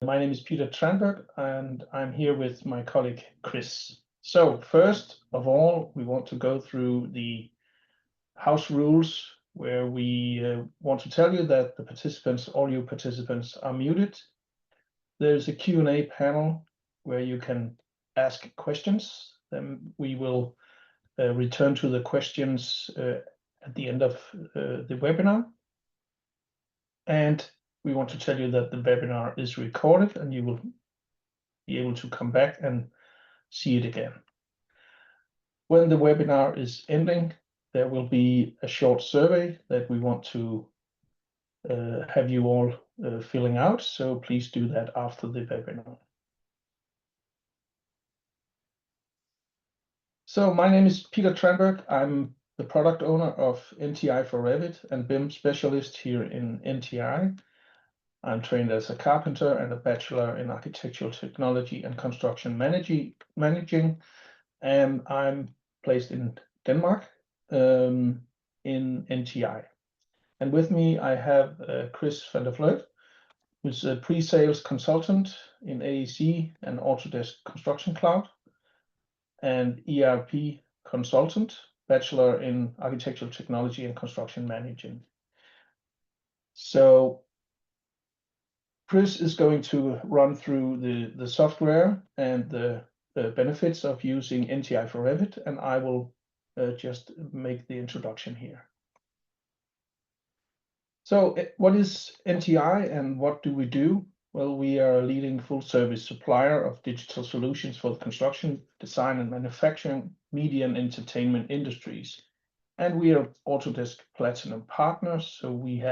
My name is Peter Tranberg, and I'm here with my colleague Chris. So first of all, we want to go through the house rules where we want to tell you that the participants, all you participants, are muted. There's a Q&A panel where you can ask questions. Then we will return to the questions at the end of the webinar. And we want to tell you that the webinar is recorded and you will be able to come back and see it again. When the webinar is ending, there will be a short survey that we want to have you all filling out. So please do that after the webinar. So my name is Peter Tranberg. I'm the product owner of NTI for Revit and BIM specialist here in NTI. I'm trained as a carpenter and a bachelor in architectural technology and construction managing. And I'm placed in Denmark in NTI. And with me, I have Chris van der Vleut, who's a pre-sales consultant in AEC and Autodesk Construction Cloud, and ERP consultant, bachelor in architectural technology and construction managing. So Chris is going to run through the software and the benefits of using NTI for Revit, and I will just make the introduction here. So what is NTI and what do we do? Well, we are a leading full-service supplier of digital solutions for the construction, design and manufacturing, media and entertainment industries. And we are Autodesk Platinum partners, so we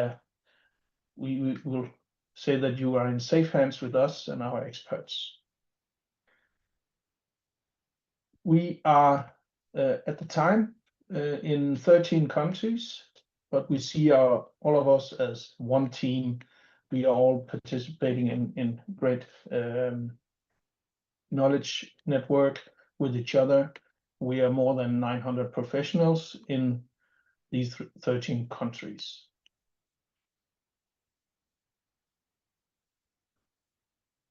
will say that you are in safe hands with us and our experts. We are at the time in 13 countries, but we see all of us as one team. We are all participating in great knowledge network with each other. We are more than 900 professionals in these 13 countries.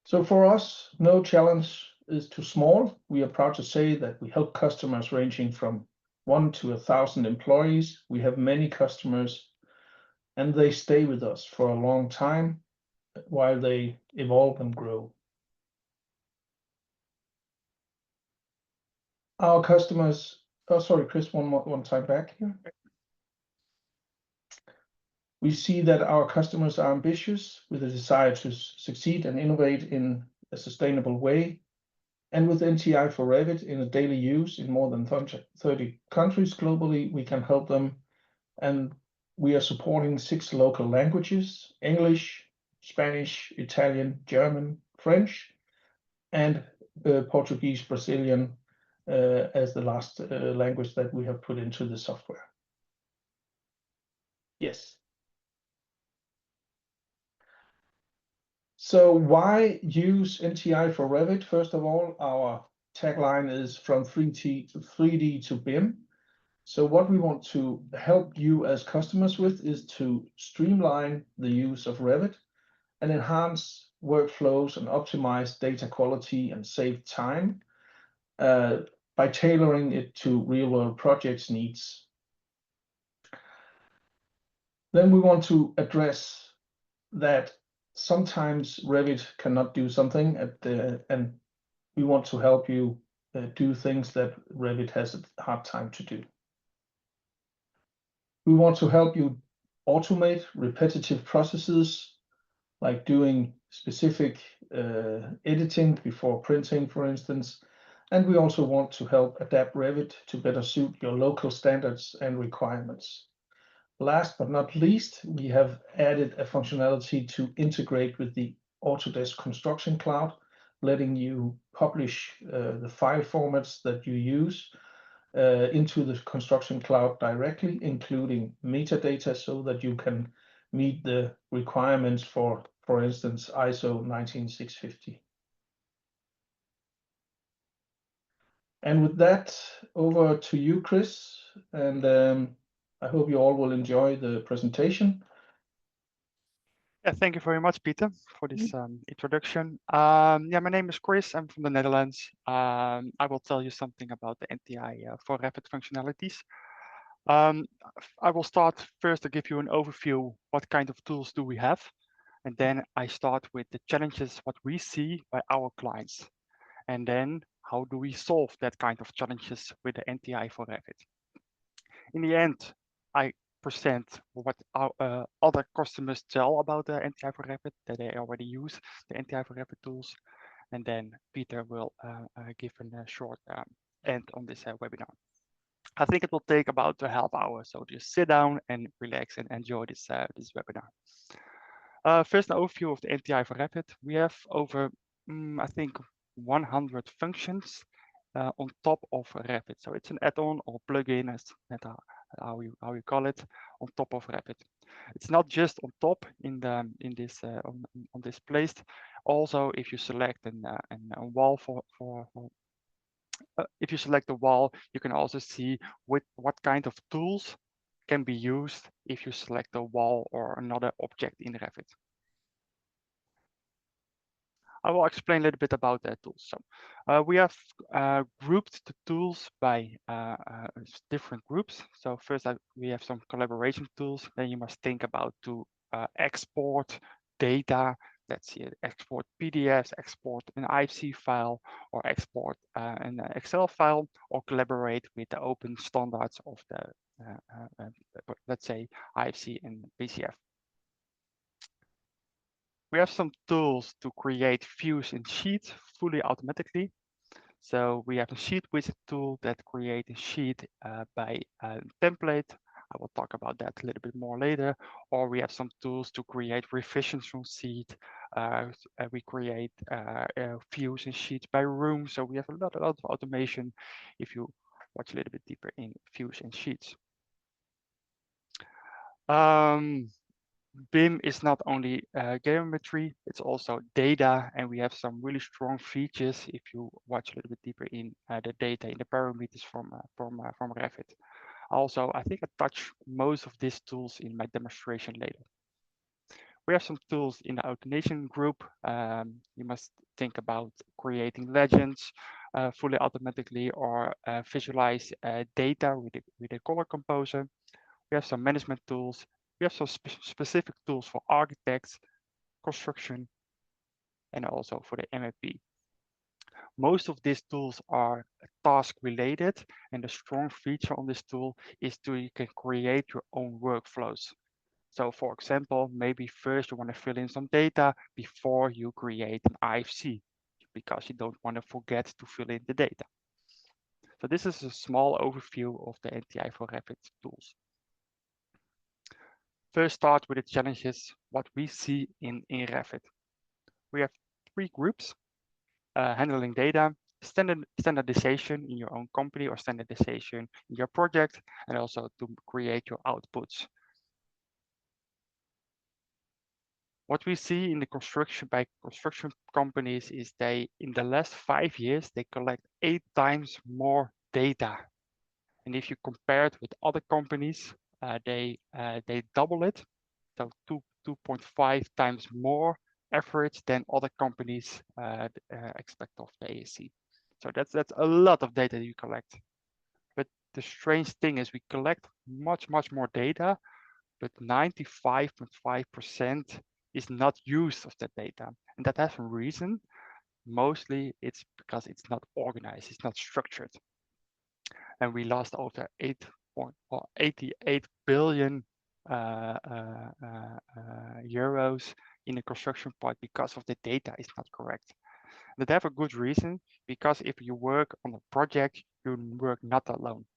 So for us, no challenge is too small. We are proud to say that we help customers ranging from 1 to 1,000 employees. We have many customers and they stay with us for a long time while they evolve and grow. Our customers, oh, sorry, Chris, one time back here. We see that our customers are ambitious with a desire to succeed and innovate in a sustainable way. And with NTI for Revit in a daily use in more than 30 countries globally, we can help them. And we are supporting 6 local languages: English, Spanish, Italian, German, French, and Portuguese, Brazilian as the last language that we have put into the software. Yes. So why use NTI for Revit? First of all, our tagline is from 3D to BIM. So what we want to help you as customers with is to streamline the use of Revit and enhance workflows and optimize data quality and save time by tailoring it to real-world projects needs. Then we want to address that sometimes Revit cannot do something and we want to help you do things that Revit has a hard time to do. We want to help you automate repetitive processes like doing specific editing before printing, for instance. And we also want to help adapt Revit to better suit your local standards and requirements. Last but not least, we have added a functionality to integrate with the Autodesk Construction Cloud, letting you publish the file formats that you use into the Construction Cloud directly, including metadata, so that you can meet the requirements for instance, ISO 19650. And with that, over to you, Chris, and I hope you all will enjoy the presentation. Yeah, thank you very much, Peter, for this introduction. Yeah, my name is Chris. I'm from the Netherlands. I will tell you something about the NTI for Revit functionalities. Um, I will start first to give you an overview. What kind of tools do we have? And then I start with the challenges, what we see by our clients. And then how do we solve that kind of challenges with the NTI for Revit? In the end, I present what our other customers tell about the NTI for Revit, that they already use the NTI for Revit tools. And then Peter will give a short end on this webinar. I think it will take about a half hour, so just sit down and relax and enjoy this webinar. First, an overview of the NTI for Revit. We have over, I think, 100 functions on top of Revit. So it's an add-on or plugin, as how you call it, on top of Revit. It's not just on top in this on this place. Also, if you select a wall if you select the wall, you can also see what kind of tools can be used if you select a wall or another object in Revit. I will explain a little bit about that tools. So we have grouped the tools by different groups. So first we have some collaboration tools. Then you must think about to export data. Let's see, export PDFs, export an IFC file, or export an Excel file, or collaborate with the open standards of the, let's say, IFC and PCF. We have some tools to create views in sheets fully automatically. So we have a sheet wizard tool that creates a sheet by a template. I will talk about that a little bit more later. Or we have some tools to create revisions from sheet. We create views and sheets by room. So we have a lot of automation if you watch a little bit deeper in views and sheets. BIM is not only geometry, it's also data, and we have some really strong features if you watch a little bit deeper in the data in the parameters from Revit. Also, I think I touch most of these tools in my demonstration later. We have some tools in the automation group. You must think about creating legends fully automatically, or visualize data with a color composer. We have some management tools. We have some specific tools for architects, construction, and also for the MEP. Most of these tools are task related, and the strong feature on this tool is that you can create your own workflows. So for example, maybe first you want to fill in some data before you create an IFC, because you don't want to forget to fill in the data. So this is a small overview of the NTI for Revit tools. First, start with the challenges, what we see in Revit. We have three groups: handling data, standardization in your own company or standardization in your project, and also to create your outputs. What we see in the construction companies is in the last 5 years, they collect 8 times more data. And if you compare it with other companies, they double it, so 2.5 times more average than other companies expect of the ASC. So that's a lot of data you collect. But the strange thing is we collect much more data, but 95.5% is not used of that data. And that has a reason. Mostly it's because it's not organized, it's not structured. And we lost over 88 billion euros in the construction part because of the data is not correct. That have a good reason, because if you work on a project, you work not alone.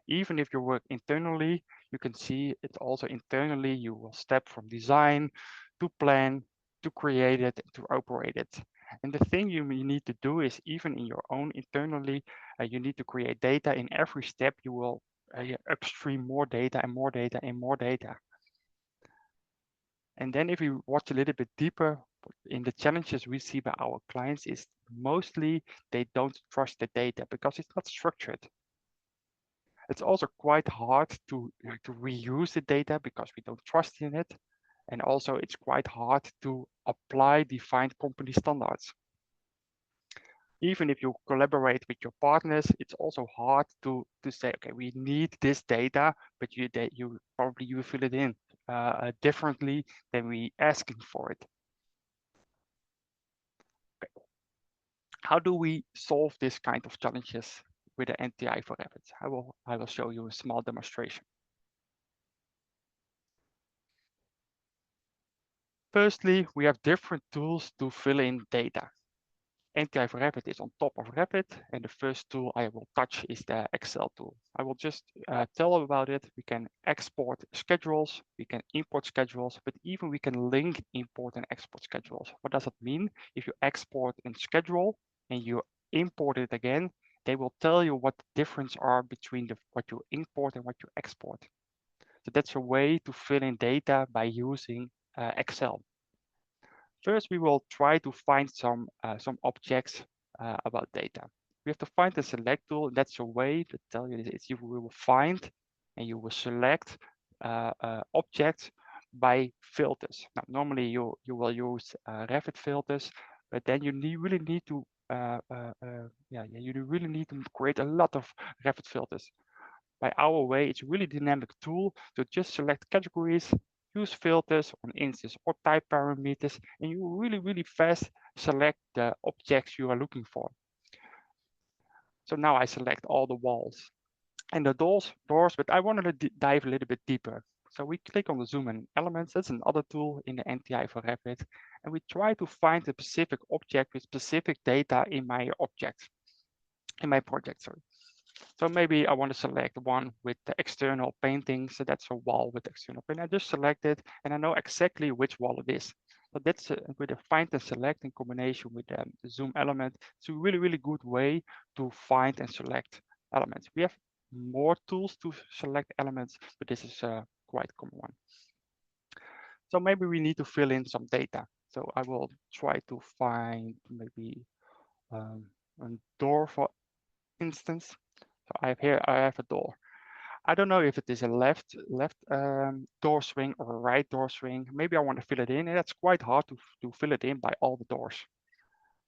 Even if you work internally, you can see it also internally, you will step from design to plan, to create it, to operate it. And the thing you need to do is, even in your own internally, you need to create data. In every step, you will upstream more data and more data and more data. And then if you watch a little bit deeper in the challenges we see by our clients, is mostly they don't trust the data because it's not structured. It's also quite hard to reuse the data because we don't trust in it. And also it's quite hard to apply defined company standards. Even if you collaborate with your partners, it's also hard to say, okay, we need this data, but you probably you fill it in differently than we asking for it. Okay. How do we solve this kind of challenges with the NTI for Revit? I will show you a small demonstration. Firstly, we have different tools to fill in data. NTI for Revit is on top of Revit, and the first tool I will touch is the Excel tool. I will just tell about it. We can export schedules, we can import schedules, but even we can link, import, and export schedules. What does it mean? If you export a schedule and you import it again, they will tell you what the difference are between what you import and what you export. So that's a way to fill in data by using Excel. First, we will try to find some objects about data. We have to find the select tool. That's a way to tell you this. You will find and you will select objects by filters. Now, normally you will use Revit filters, but then you really need to you really need to create a lot of Revit filters. By our way, it's a really dynamic tool to just select categories, use filters on instance or type parameters, and you really fast select the objects you are looking for. So now I select all the walls and the doors, but I wanted to dive a little bit deeper. So we click on the zoom in elements. That's another tool in the NTI for Revit. And we try to find a specific object with specific data in my project, sorry. So maybe I want to select one with the external painting. So that's a wall with external paint. I just select it and I know exactly which wall it is. So that's with a find and select in combination with the zoom element. It's a really good way to find and select elements. We have more tools to select elements, but this is a quite common one. So maybe we need to fill in some data. So I will try to find maybe a door, for instance. So I have a door. I don't know if it is a left door swing or a right door swing. Maybe I want to fill it in, and that's quite hard to fill it in by all the doors.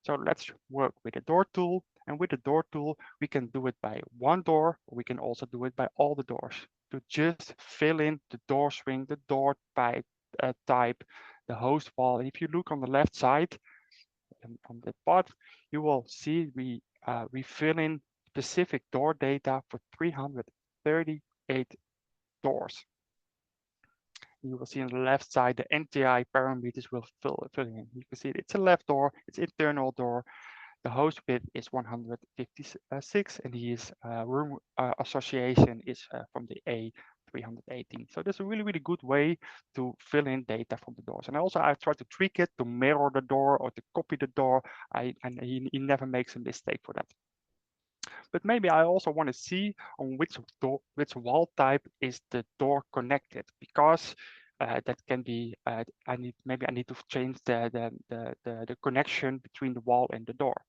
So let's work with the door tool. And with the door tool, we can do it by one door, or we can also do it by all the doors to just fill in the door swing, the door type, the host wall. And if you look on the left side, on that part, you will see we fill in specific door data for 338 doors. You will see on the left side the NTI parameters will fill in. You can see it's a left door, it's internal door. The host width is 156, and his room association is from the A318. So that's a really good way to fill in data from the doors. And also I try to tweak it to mirror the door or to copy the door. And he never makes a mistake for that. But maybe I also want to see on which wall type is the door connected, because that can be I need to change the connection between the wall and the door.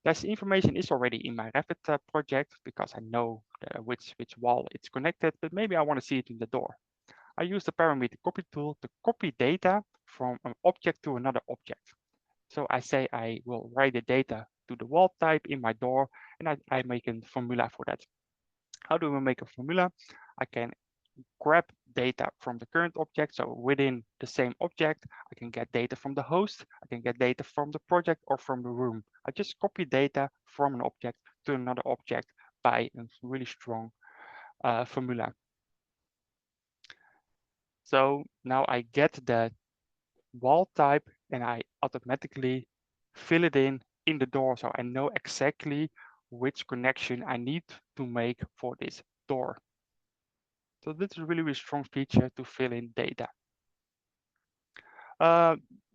This information is already in my Revit project because I know which wall it's connected, but maybe I want to see it in the door. I use the parameter copy tool to copy data from an object to another object. So I say I will write the data to the wall type in my door, and I make a formula for that. How do we make a formula? I can grab data from the current object. So within the same object, I can get data from the host, I can get data from the project or from the room. I just copy data from an object to another object by a really strong formula. So now I get the wall type and I automatically fill it in the door. So I know exactly which connection I need to make for this door. So this is a really strong feature to fill in data.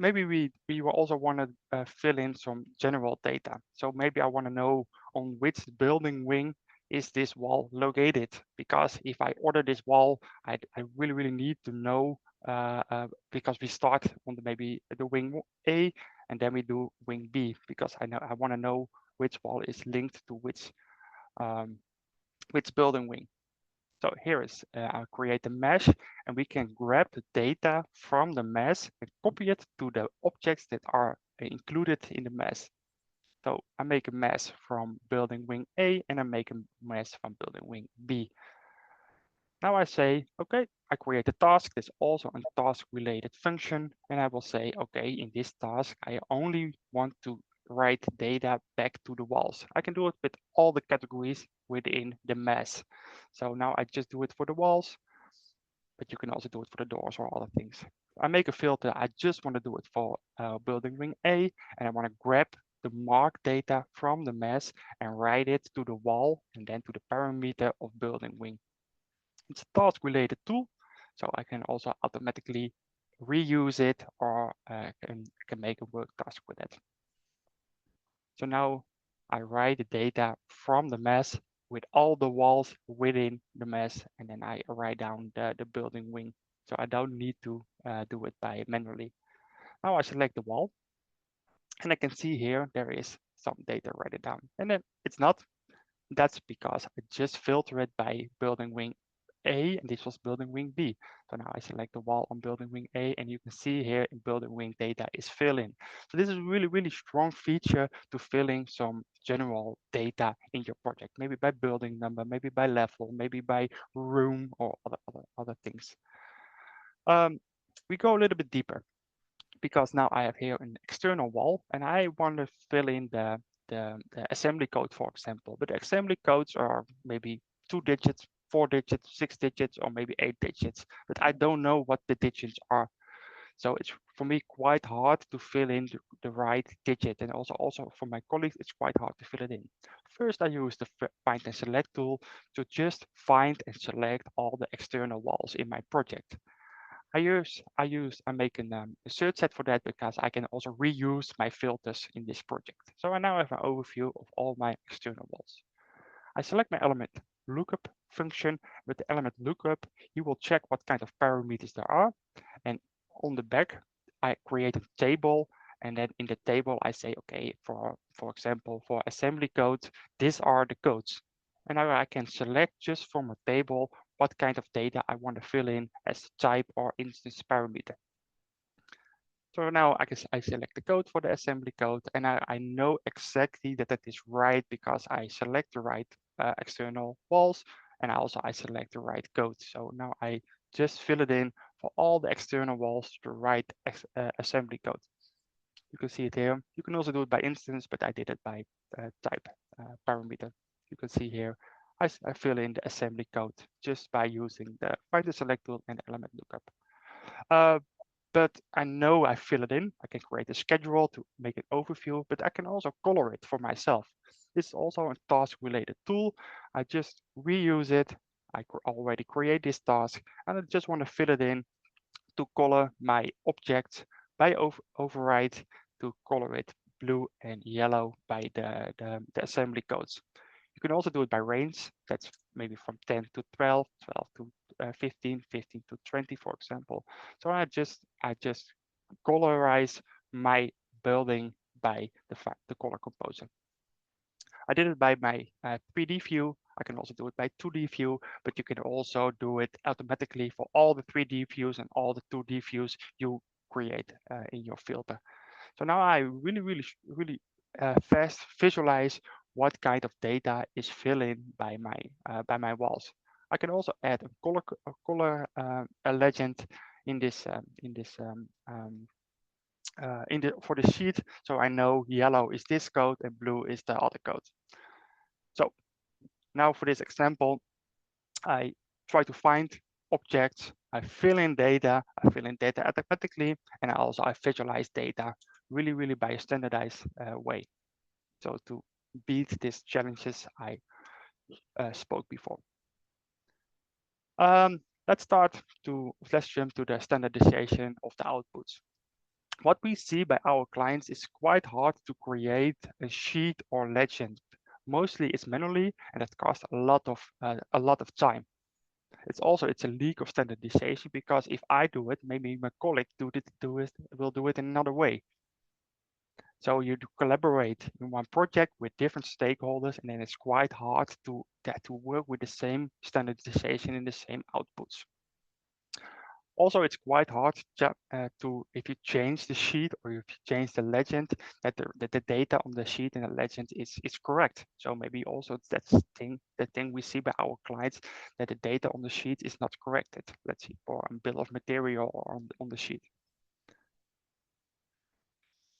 Maybe we will also want to fill in some general data. So maybe I want to know on which building wing is this wall located, because if I order this wall, I really need to know because we start on maybe the wing A and then we do wing B, because I want to know which wall is linked to which building wing. So here is, I'll create a mesh, and we can grab the data from the mesh and copy it to the objects that are included in the mesh. So I make a mesh from building wing A, and I make a mesh from building wing B. Now I say, okay, I create a task. There's also a task related function. And I will say, okay, in this task, I only want to write data back to the walls. I can do it with all the categories within the mesh. So now I just do it for the walls, but you can also do it for the doors or other things. I make a filter. I just want to do it for building wing A, and I want to grab the mark data from the mesh and write it to the wall and then to the parameter of building wing. It's a task related tool, so I can also automatically reuse it or can make a work task with it. So now I write the data from the mesh with all the walls within the mesh, and then I write down the building wing. So I don't need to do it by manually. Now I select the wall, and I can see here there is some data written down, and then it's not. That's because I just filter it by building wing A, and this was building wing B. So now I select the wall on building wing A, and you can see here in building wing data is filling. So this is a really, really strong feature to filling some general data in your project, maybe by building number, maybe by level, maybe by room or other things. We go a little bit deeper, because now I have here an external wall, and I want to fill in the assembly code, for example. But the assembly codes are maybe 2 digits, 4 digits, 6 digits, or maybe 8 digits. But I don't know what the digits are. So it's for me quite hard to fill in the right digit, and also for my colleagues, it's quite hard to fill it in. First, I use the find and select tool to just find and select all the external walls in my project. I make a search set for that, because I can also reuse my filters in this project. So I now have an overview of all my external walls. I select my element lookup function. With the element lookup, you will check what kind of parameters there are. And on the back, I create a table. And then in the table, I say, okay, for example, for assembly code, these are the codes. And now I can select just from a table what kind of data I want to fill in as type or instance parameter. So now I select the code for the assembly code, and I know exactly that that is right, because I select the right external walls, and I select the right code. So now I just fill it in for all the external walls, the right assembly code. You can see it here. You can also do it by instance, but I did it by type parameter. You can see here, I fill in the assembly code just by using the find and select tool and element lookup. But I know I fill it in. I can create a schedule to make an overview, but I can also color it for myself. This is also a task related tool. I just reuse it. I already create this task, and I just want to fill it in to color my object by override, to color it blue and yellow by the assembly codes. You can also do it by range. That's maybe from 10 to 12, 12 to 15, 15 to 20, for example. So I just colorize my building by the color composer. I did it by my 3D view. I can also do it by 2D view, but you can also do it automatically for all the 3D views and all the 2D views you create in your filter. So now I really fast visualize what kind of data is filling by my walls. I can also add a color legend in this for the sheet, so I know yellow is this code and blue is the other code. So now for this example, I try to find objects, I fill in data automatically, and I visualize data really by a standardized way. So to beat these challenges I spoke before. Let's jump to the standardization of the outputs. What we see by our clients is quite hard to create a sheet or legend. Mostly it's manually, and it costs a lot of time. It's a leak of standardization, because if I do it, maybe my colleague will do it in another way. So you collaborate in one project with different stakeholders, and then it's quite hard to work with the same standardization and the same outputs. Also, it's quite hard to if you change the sheet or if you change the legend, that the data on the sheet and the legend is correct. So maybe also that's the thing we see by our clients, that the data on the sheet is not corrected. Let's see, for a bill of material or on the sheet.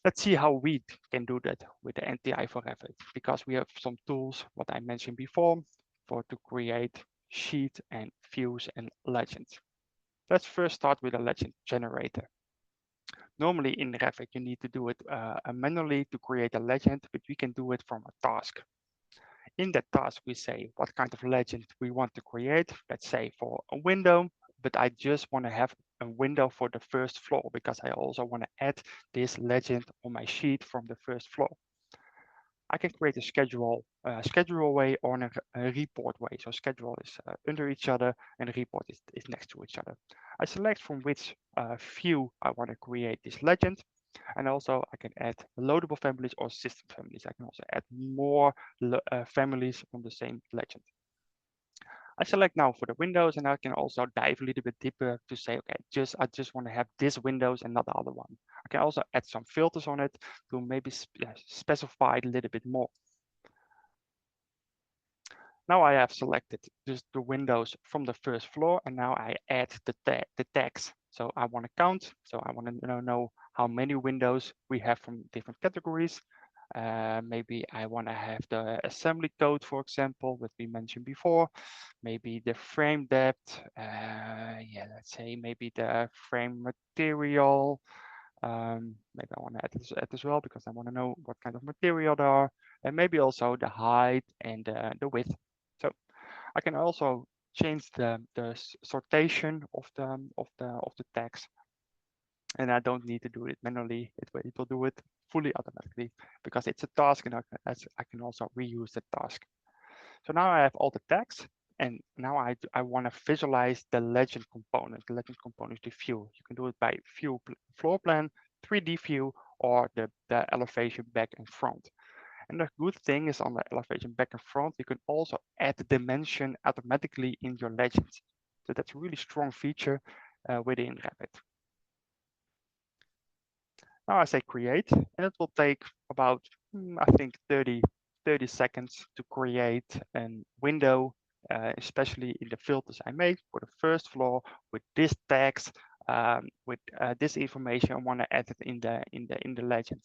Let's see how we can do that with the NTI for Revit, because we have some tools, what I mentioned before, to create sheet and views and legends. Let's first start with a legend generator. Normally in Revit, you need to do it manually to create a legend, but we can do it from a task. In that task, we say what kind of legend we want to create. Let's say for a window, but I just want to have a window for the first floor because I also want to add this legend on my sheet from the first floor. I can create a schedule way or a report way. So schedule is under each other and report is next to each other. I select from which view I want to create this legend. And also I can add loadable families or system families. I can also add more families on the same legend. I select now for the windows, and I can also dive a little bit deeper to say, okay, I just want to have this windows and not the other one. I can also add some filters on it to maybe specify it a little bit more. Now I have selected just the windows from the first floor, and now I add the tags. So I want to count. So I want to know how many windows we have from different categories. Maybe I want to have the assembly code, for example, that we mentioned before. Maybe the frame depth. Yeah, let's say maybe the frame material. Maybe I want to add as well because I want to know what kind of material there are, and maybe also the height and the width. So I can also change the sortation of the tags, and I don't need to do it manually. It will do it fully automatically because it's a task, and I can also reuse the task. So now I have all the tags, and now I want to visualize the legend component. The legend component is the view. You can do it by view floor plan, 3D view, or the elevation back and front. And the good thing is on the elevation back and front, you can also add the dimension automatically in your legends. So that's a really strong feature within Revit. Now I say create, and it will take about, I think 30 seconds to create a window, especially in the filters I made for the first floor with this text, with this information. I want to add it in the legend.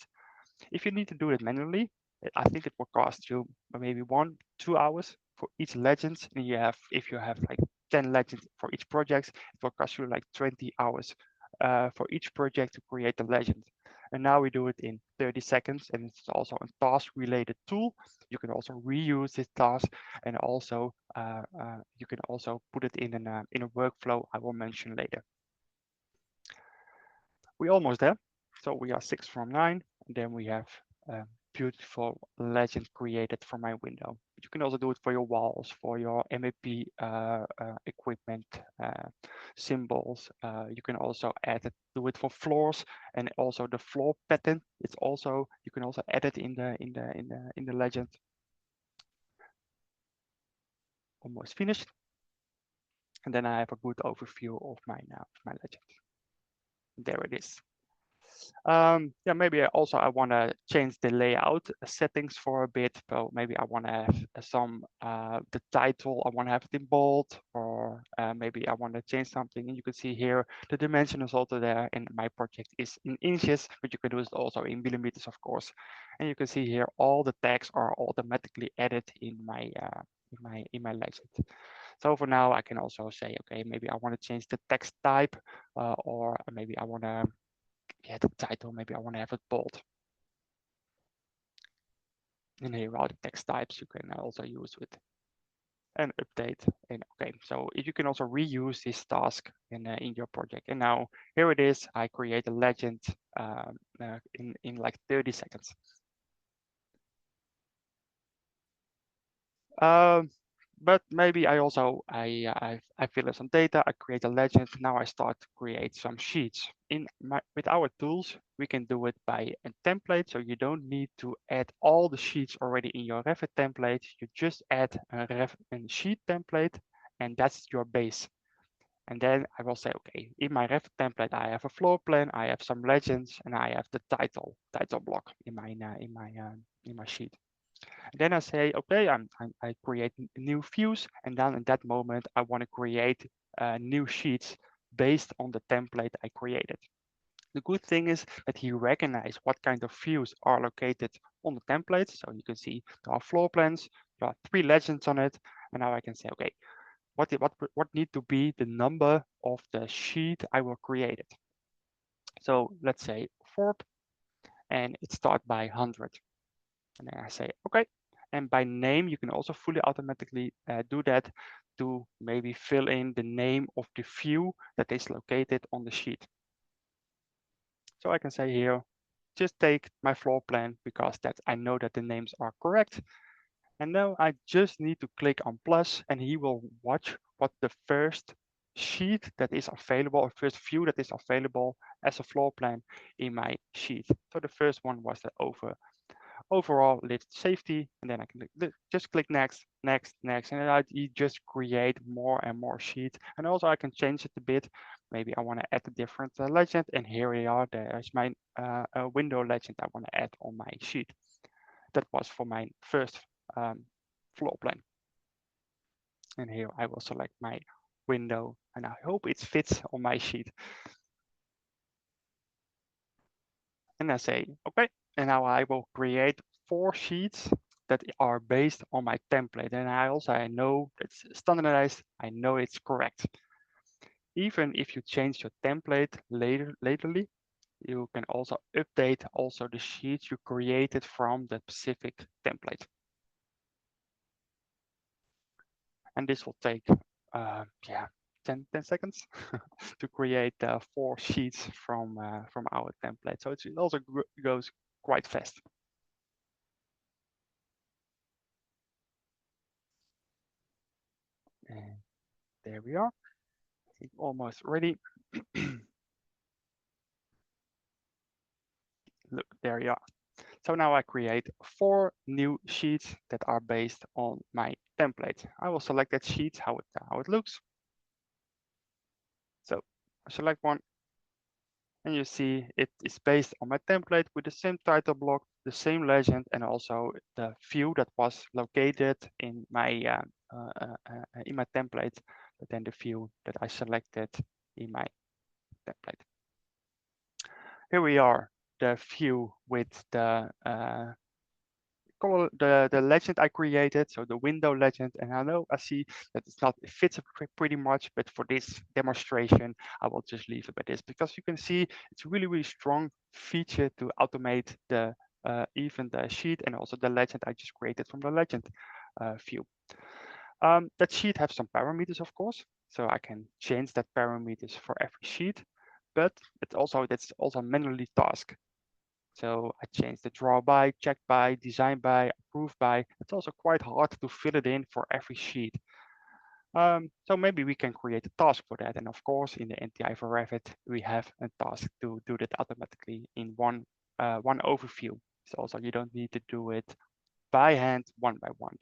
If you need to do it manually, I think it will cost you maybe 1-2 hours for each legend. And if you have like 10 legends for each project, it will cost you like 20 hours for each project to create the legend. And now we do it in 30 seconds, and it's also a task-related tool. You can also reuse this task, and also you can also put it in a workflow I will mention later. We're almost there. So we are 6 from 9, and then we have a beautiful legend created for my window. But you can also do it for your walls, for your MEP equipment, symbols. You can also do it for floors, and also the floor pattern. You can also add it in the legend. Almost finished. And then I have a good overview of my legend. There it is. Yeah, maybe I want to change the layout settings for a bit. So maybe I want to have the title, I want to have it in bold, or maybe I want to change something. And you can see here the dimension is also there, and my project is in inches, but you can do it also in millimeters, of course. And you can see here all the tags are automatically added in my legend. So for now, I can also say, okay, maybe I want to change the text type, or maybe I want to the title, maybe I want to have it bold. And here are the text types you can also use with an update. And okay, so you can also reuse this task in your project. And now here it is. I create a legend in like 30 seconds. But maybe I also I fill in some data, I create a legend. Now I start to create some sheets. With our tools, we can do it by a template, so you don't need to add all the sheets already in your Revit template. You just add a sheet template, and that's your base. And then I will say, okay, in my Revit template, I have a floor plan, I have some legends, and I have the title block in my sheet. And then I say, okay, I create new views, and then in that moment, I want to create new sheets based on the template I created. The good thing is that he recognizes what kind of views are located on the template. So you can see there are floor plans, there are 3 legends on it, and now I can say, okay, what need to be the number of the sheet I will create it. So let's say 4, and it starts by 100. And then I say, okay. And by name, you can also fully automatically do that to maybe fill in the name of the view that is located on the sheet. So I can say here, just take my floor plan because I know that the names are correct. And now I just need to click on plus, and he will watch what the first sheet that is available, or first view that is available as a floor plan in my sheet. So the first one was the overall lift safety, and then I can just click next, next, next, and you just create more and more sheets. And also I can change it a bit. Maybe I want to add a different legend, and here we are. There's my window legend I want to add on my sheet. That was for my first floor plan. And here I will select my window, and I hope it fits on my sheet. And I say, okay, and now I will create 4 sheets that are based on my template. And I know it's standardized, I know it's correct. Even if you change your template laterly, you can also update also the sheets you created from the specific template. And this will take, 10 seconds to create 4 sheets from our template. So it also goes quite fast. And there we are. Almost ready. Look, there you are. So now I create 4 new sheets that are based on my template. I will select that sheet, how it looks. So I select one, and you see it is based on my template with the same title block, the same legend, and also the view that was located in my template, but then the view that I selected in my template. Here we are, the view with the color, the legend I created, so the window legend. And I see that it fits pretty much, but for this demonstration, I will just leave it by this, because you can see it's really, really strong feature to automate the even the sheet and also the legend I just created from the legend view. That sheet has some parameters, of course, so I can change that parameters for every sheet, but that's also manually tasked. So I changed the draw by, check by, design by, approve by. It's also quite hard to fill it in for every sheet. So maybe we can create a task for that. And of course, in the NTI for Revit, we have a task to do that automatically in one overview. So also you don't need to do it by hand, one by one.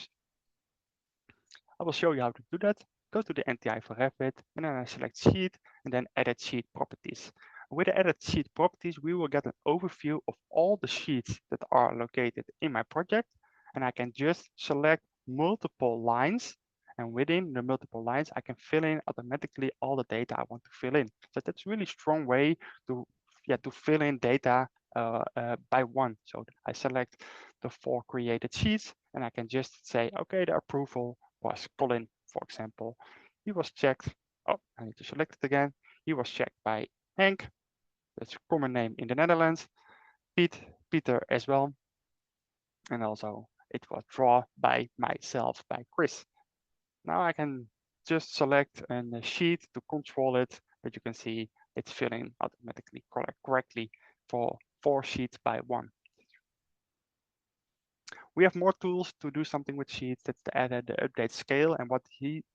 I will show you how to do that. Go to the NTI for Revit, and then I select sheet, and then edit sheet properties. With the edit sheet properties, we will get an overview of all the sheets that are located in my project, and I can just select multiple lines, and within the multiple lines, I can fill in automatically all the data I want to fill in. So that's a really strong way to fill in data by one. So I select the 4 created sheets, and I can just say, okay, the approval was Colin, for example. He was checked. Oh, I need to select it again. He was checked by Henk. That's a common name in the Netherlands. Peter as well. And also it was drawn by myself, by Chris. Now I can just select a sheet to control it, but you can see it's filling automatically correctly for 4 sheets by 1. We have more tools to do something with sheets. That's the add the update scale. And what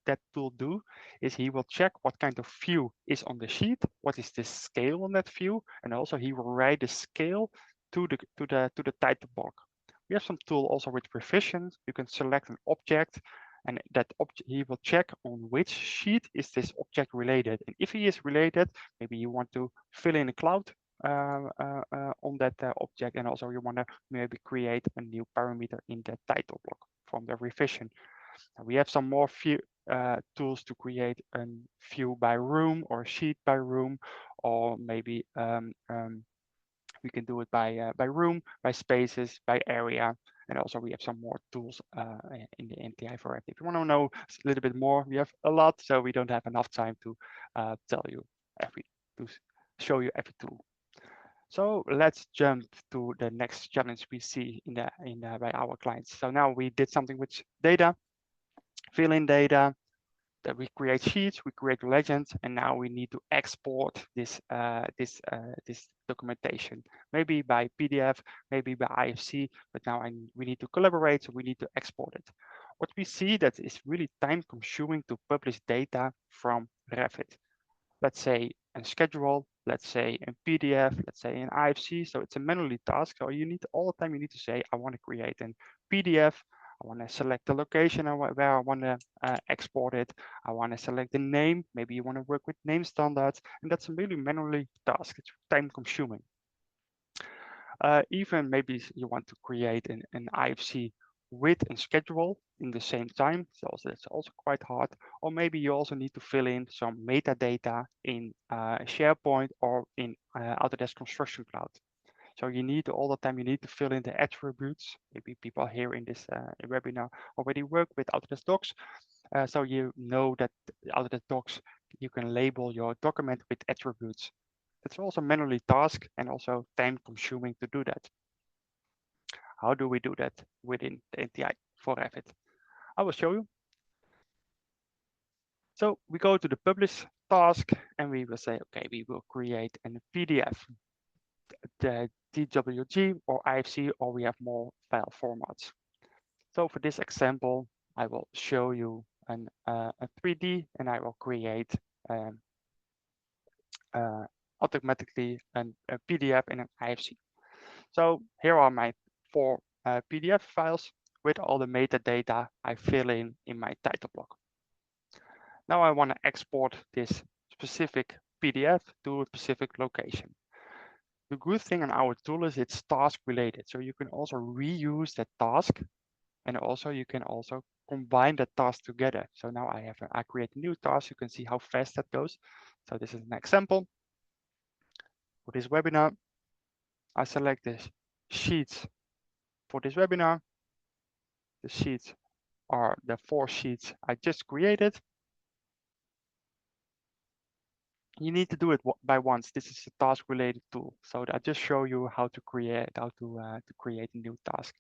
that tool do is he will check what kind of view is on the sheet, what is the scale on that view, and also he will write the scale to the title block. We have some tool also with revision. You can select an object, and that object he will check on which sheet is this object related. And if he is related, maybe you want to fill in a cloud on that object, and also you want to maybe create a new parameter in the title block from the revision. And we have some more tools to create a view by room or sheet by room, or maybe we can do it by room, by spaces, by area. And also we have some more tools in the NTI for Revit. If you want to know a little bit more, we have a lot, so we don't have enough time to tell you to show you every tool. So let's jump to the next challenge we see by our clients. So now we did something with data, fill in data, that we create sheets, we create legends, and now we need to export this documentation, maybe by PDF, maybe by IFC, but now we need to collaborate, so we need to export it. What we see that is really time consuming to publish data from Revit. Let's say a schedule, let's say a PDF, let's say an IFC. So it's a manually task. So you need all the time you need to say, I want to create a PDF. I want to select the location where I want to export it. I want to select the name. Maybe you want to work with name standards, and that's a really manually task. It's time consuming. Even maybe you want to create an IFC with a schedule in the same time. So that's also quite hard. Or maybe you also need to fill in some metadata in SharePoint or in Autodesk Construction Cloud. So you need all the time, you need to fill in the attributes. Maybe people here in this webinar already work with Autodesk Docs. So you know that Autodesk Docs, you can label your document with attributes. It's also manually task and also time consuming to do that. How do we do that within the NTI for Revit? I will show you. So we go to the publish task and we will say, okay, we will create a PDF, the DWG or IFC, or we have more file formats. So for this example, I will show you a 3D and I will create automatically a PDF and an IFC. So here are my 4 PDF files with all the metadata I fill in my title block. Now I want to export this specific PDF to a specific location. The good thing on our tool is it's task related. So you can also reuse that task, and also you can also combine the task together. So now I create a new task. You can see how fast that goes. So this is an example. For this webinar, I select this sheets for this webinar. The sheets are the 4 sheets I just created. You need to do it by once. This is a task related tool. So I just show you how to create a new task.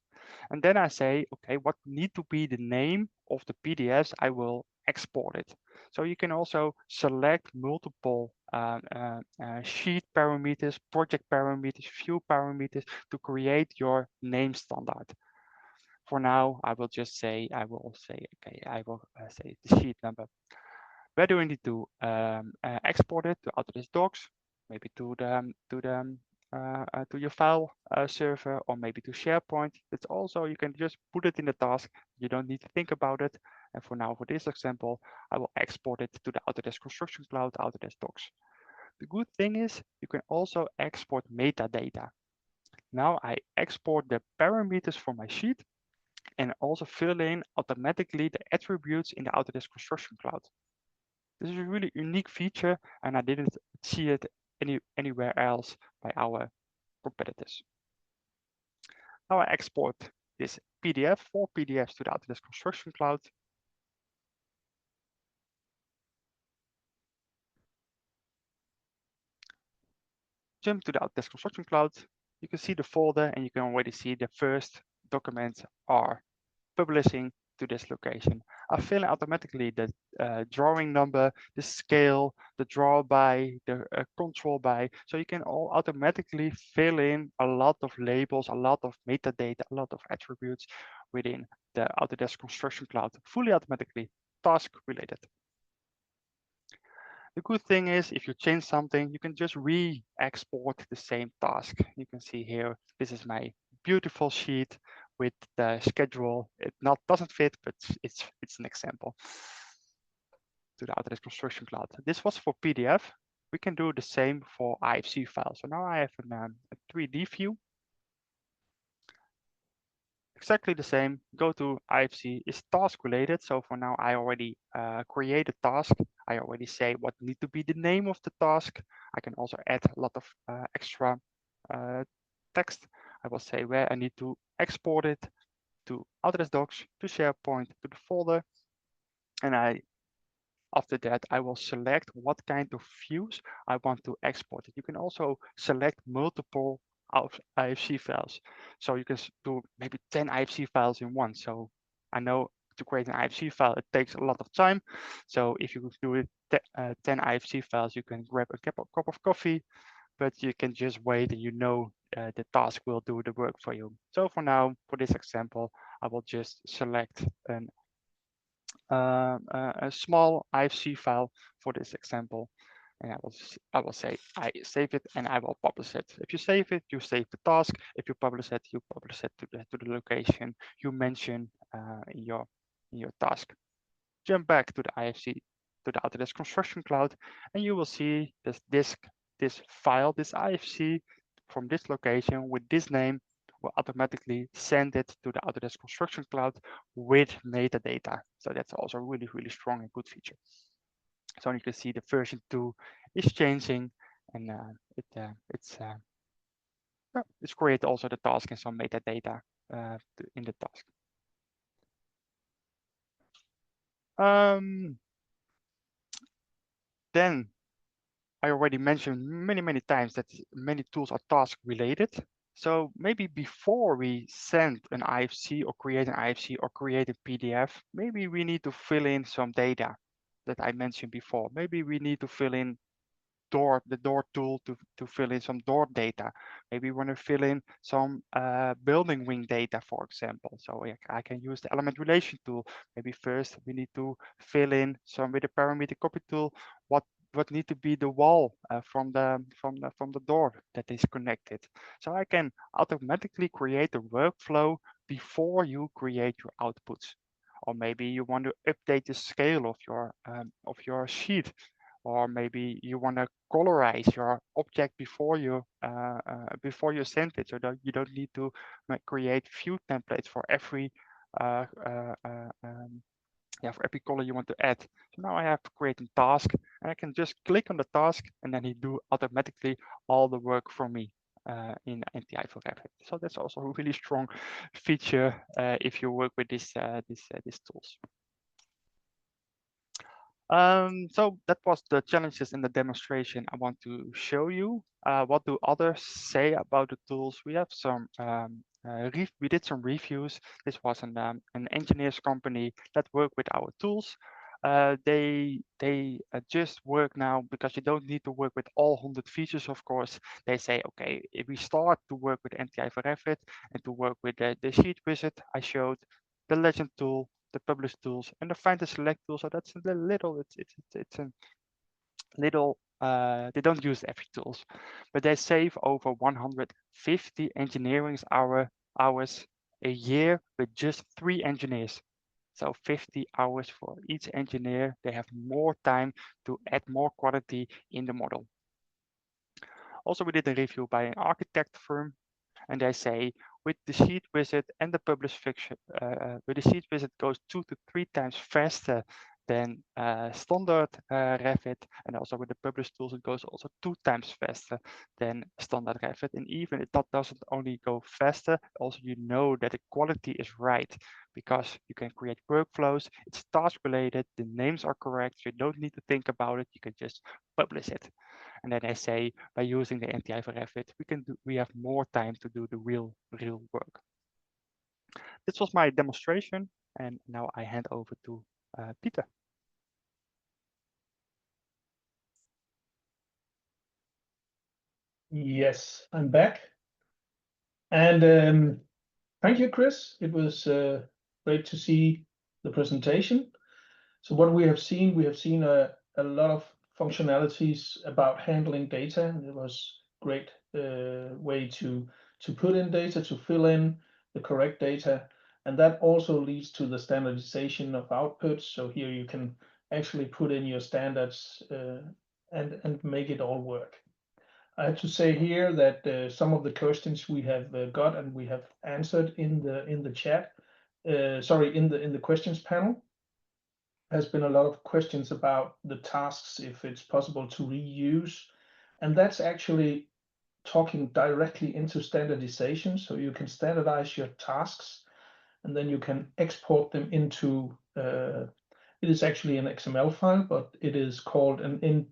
And then I say, okay, what need to be the name of the PDFs I will export it. So you can also select multiple sheet parameters, project parameters, view parameters to create your name standard. For now, I will just say, okay, I will say the sheet number. Where do we need to export it? To Autodesk Docs, maybe to your file server, or maybe to SharePoint. It's also, you can just put it in the task. You don't need to think about it. And for now, for this example, I will export it to the Autodesk Construction Cloud, Autodesk Docs. The good thing is you can also export metadata. Now I export the parameters for my sheet and also fill in automatically the attributes in the Autodesk Construction Cloud. This is a really unique feature, and I didn't see it anywhere else by our competitors. Now I export this PDF, 4 PDFs to the Autodesk Construction Cloud. Jump to the Autodesk Construction Cloud. You can see the folder, and you can already see the first documents are publishing to this location. I fill in automatically the drawing number, the scale, the draw by, the control by. So you can all automatically fill in a lot of labels, a lot of metadata, a lot of attributes within the Autodesk Construction Cloud, fully automatically, task related. The good thing is if you change something, you can just re-export the same task. You can see here, this is my beautiful sheet with the schedule. It doesn't fit, but it's an example to the Autodesk Construction Cloud. This was for PDF. We can do the same for IFC files. So now I have a 3D view. Exactly the same. Go to IFC is task related. So for now, I already create a task. I already say what need to be the name of the task. I can also add a lot of extra text. I will say where I need to export it to Autodesk Docs, to SharePoint, to the folder. And after that, I will select what kind of views I want to export it. You can also select multiple IFC files. So you can do maybe 10 IFC files in one. So I know to create an IFC file, it takes a lot of time. So if you do it 10 IFC files, you can grab a cup of coffee, but you can just wait and you know the task will do the work for you. So for now, for this example, I will just select a small IFC file for this example. And I will say I save it and I will publish it. If you save it, you save the task. If you publish it, you publish it to the location you mention in your task. Jump back to the IFC, to the Autodesk Construction Cloud, and you will see this file, this IFC from this location with this name will automatically send it to the Autodesk Construction Cloud with metadata. So that's also really, really strong and good feature. So you can see the version 2 is changing, and it's create also the task and some metadata in the task. Then I already mentioned many times that many tools are task related. So maybe before we send an IFC or create an IFC or create a PDF, maybe we need to fill in some data that I mentioned before. Maybe we need to fill in the door tool to fill in some door data. Maybe we want to fill in some building wing data, for example. So I can use the element relation tool. Maybe first we need to fill in some with the parameter copy tool what need to be the wall from the door that is connected. So I can automatically create a workflow before you create your outputs. Or maybe you want to update the scale of your sheet, or maybe you want to colorize your object before you send it, so that you don't need to create view templates for every for every color you want to add. So now I have to create a task, and I can just click on the task, and then he do automatically all the work for me in NTI for Revit. So that's also a really strong feature if you work with these tools. So that was the challenges in the demonstration I want to show you. What do others say about the tools? We have some we did some reviews. This was an engineers company that work with our tools. They just work now because you don't need to work with all 100 features, of course. They say, okay, if we start to work with NTI for Revit and to work with the sheet wizard I showed, the legend tool, the publish tools, and the find and select tool. So that's a little, it's a little, they don't use every tools, but they save over 150 engineering hours a year with just 3 engineers. So 50 hours for each engineer. They have more time to add more quality in the model. Also, we did a review by an architect firm, and they say with the sheet wizard and the publish fiction, with the sheet wizard goes 2 to 3 times faster than standard Revit, and also with the publish tools it goes also 2 times faster than standard Revit. And even it doesn't only go faster, also you know that the quality is right, because you can create workflows, it's task related, the names are correct, so you don't need to think about it, you can just publish it. And then I say, by using the NTI for Revit, we have more time to do the real work. This was my demonstration. And now I hand over to Peter. Yes, I'm back. And thank you, Chris. It was great to see the presentation. So what we have seen a lot of functionalities about handling data. It was great way to put in data, to fill in the correct data. And that also leads to the standardization of outputs. So here you can actually put in your standards and make it all work. I have to say here that some of the questions we have got and we have answered in the chat, sorry, in the questions panel, has been a lot of questions about the tasks, if it's possible to reuse, and that's actually talking directly into standardization. So you can standardize your tasks, and then you can export them into. It is actually an XML file, but it is called an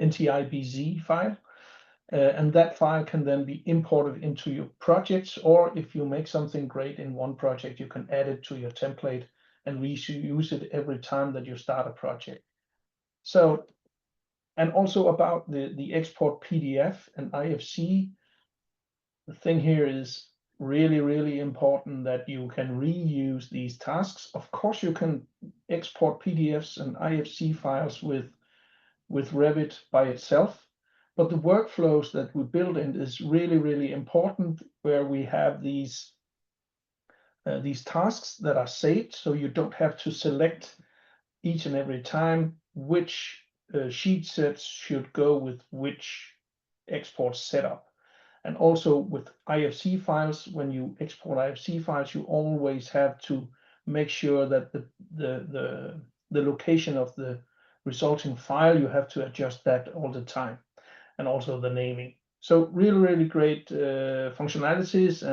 NTIBZ file. And that file can then be imported into your projects, or if you make something great in one project, you can add it to your template and reuse it every time that you start a project. So, and also about the export PDF and IFC, the thing here is really, really important that you can reuse these tasks. Of course, you can export PDFs and IFC files with Revit by itself. But the workflows that we build in is really, really important, where we have these tasks that are saved, so you don't have to select each and every time which sheet sets should go with which export setup. And also with IFC files, when you export IFC files, you always have to make sure that the location of the resulting file, you have to adjust that all the time, and also the naming. So really, really great functionalities,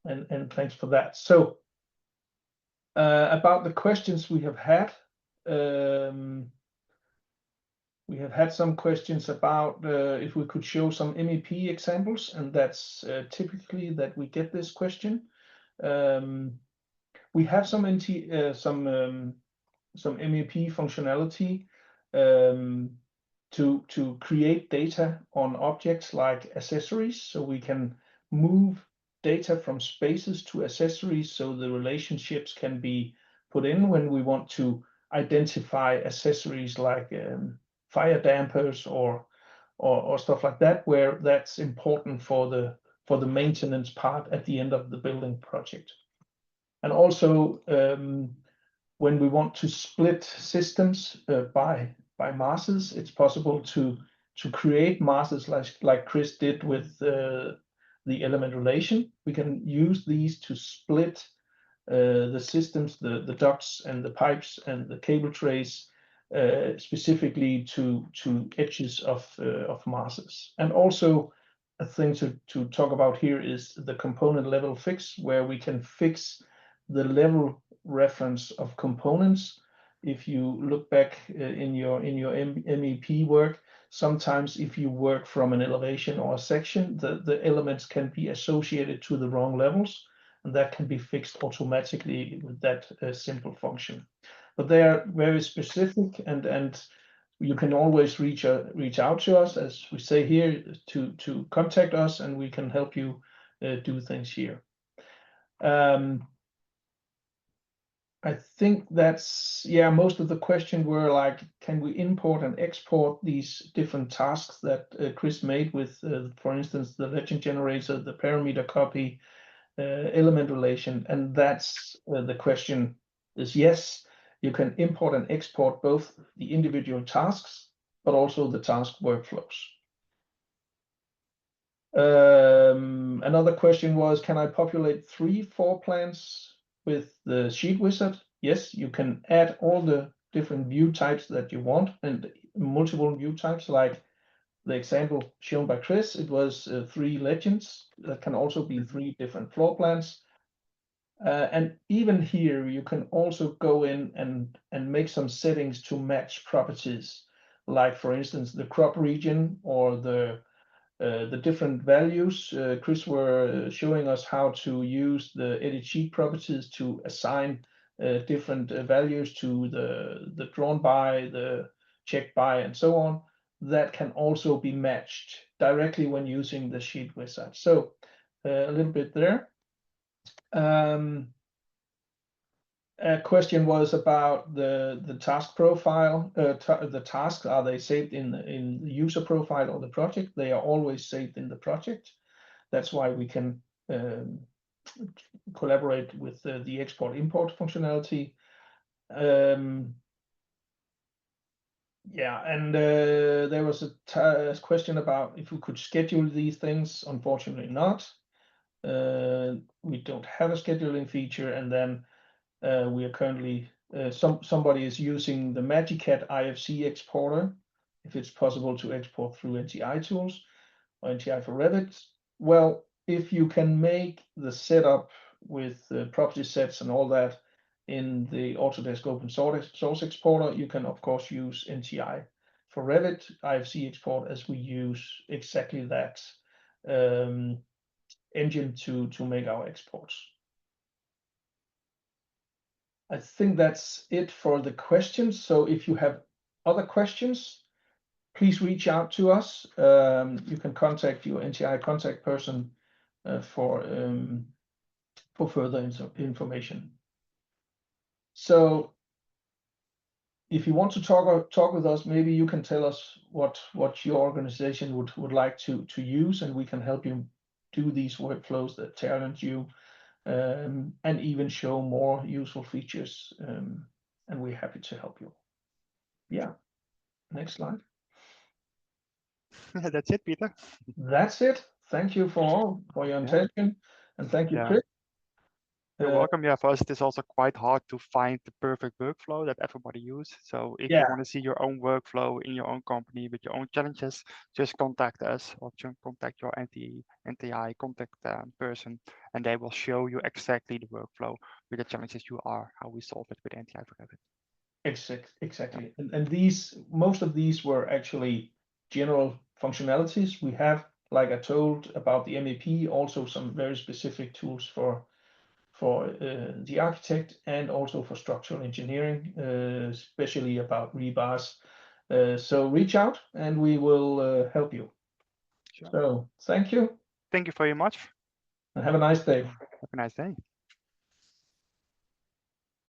and thanks for that. So about the questions we have had, we have had some questions about if we could show some MEP examples, and that's typically that we get this question. We have some MEP functionality to create data on objects like accessories, so we can move data from spaces to accessories, so the relationships can be put in when we want to identify accessories like fire dampers or stuff like that, where that's important for the maintenance part at the end of the building project. And also when we want to split systems by masses, it's possible to create masses like Chris did with the element relation. We can use these to split the systems, the ducts and the pipes and the cable trays, specifically to edges of masses. And also a thing to talk about here is the component level fix, where we can fix the level reference of components. If you look back in your MEP work, sometimes if you work from an elevation or a section, the elements can be associated to the wrong levels, and that can be fixed automatically with that simple function. But they are very specific, and you can always reach out to us, as we say here, to contact us, and we can help you do things here. I think that's, yeah, most of the questions were like, can we import and export these different tasks that Chris made with, for instance, the legend generator, the parameter copy, element relation, and that's the question is yes, you can import and export both the individual tasks, but also the task workflows. Another question was, can I populate 3 floor plans with the sheet wizard? Yes, you can add all the different view types that you want, and multiple view types, like the example shown by Chris. It was 3 legends that can also be 3 different floor plans. And even here, you can also go in and make some settings to match properties, like for instance, the crop region or the the different values. Chris were showing us how to use the edit sheet properties to assign different values to the drawn by, the checked by, and so on. That can also be matched directly when using the sheet wizard. So a little bit there. A question was about the task profile. The tasks, are they saved in the user profile or the project? They are always saved in the project. That's why we can collaborate with the export import functionality. Yeah, and there was a question about if we could schedule these things. Unfortunately not. We don't have a scheduling feature, and then we are currently somebody is using the Magicat IFC exporter. If it's possible to export through NTI tools or NTI for Revit. Well, if you can make the setup with property sets and all that in the Autodesk open source exporter, you can of course use NTI for Revit IFC export, as we use exactly that engine to make our exports. I think that's it for the questions. So if you have other questions, please reach out to us. You can contact your NTI contact person for further information. So if you want to talk with us, maybe you can tell us what your organization would like to use, and we can help you do these workflows that challenge you. And even show more useful features, and we're happy to help you. Yeah, next slide. That's it, Peter. That's it. Thank you for your attention, and thank you, Chris. You're welcome. Yeah, for us, it is also quite hard to find the perfect workflow that everybody uses. So if you want to see your own workflow in your own company with your own challenges, just contact us or contact your NTI contact person, and they will show you exactly the workflow with the challenges you are, how we solve it with NTI for Revit. Exactly. And most of these were actually general functionalities. We have, like I told about the MEP, also some very specific tools for the architect and also for structural engineering, especially about rebars. So reach out and we will help you. Sure. So thank you. Thank you very much. And have a nice day. Have a nice day.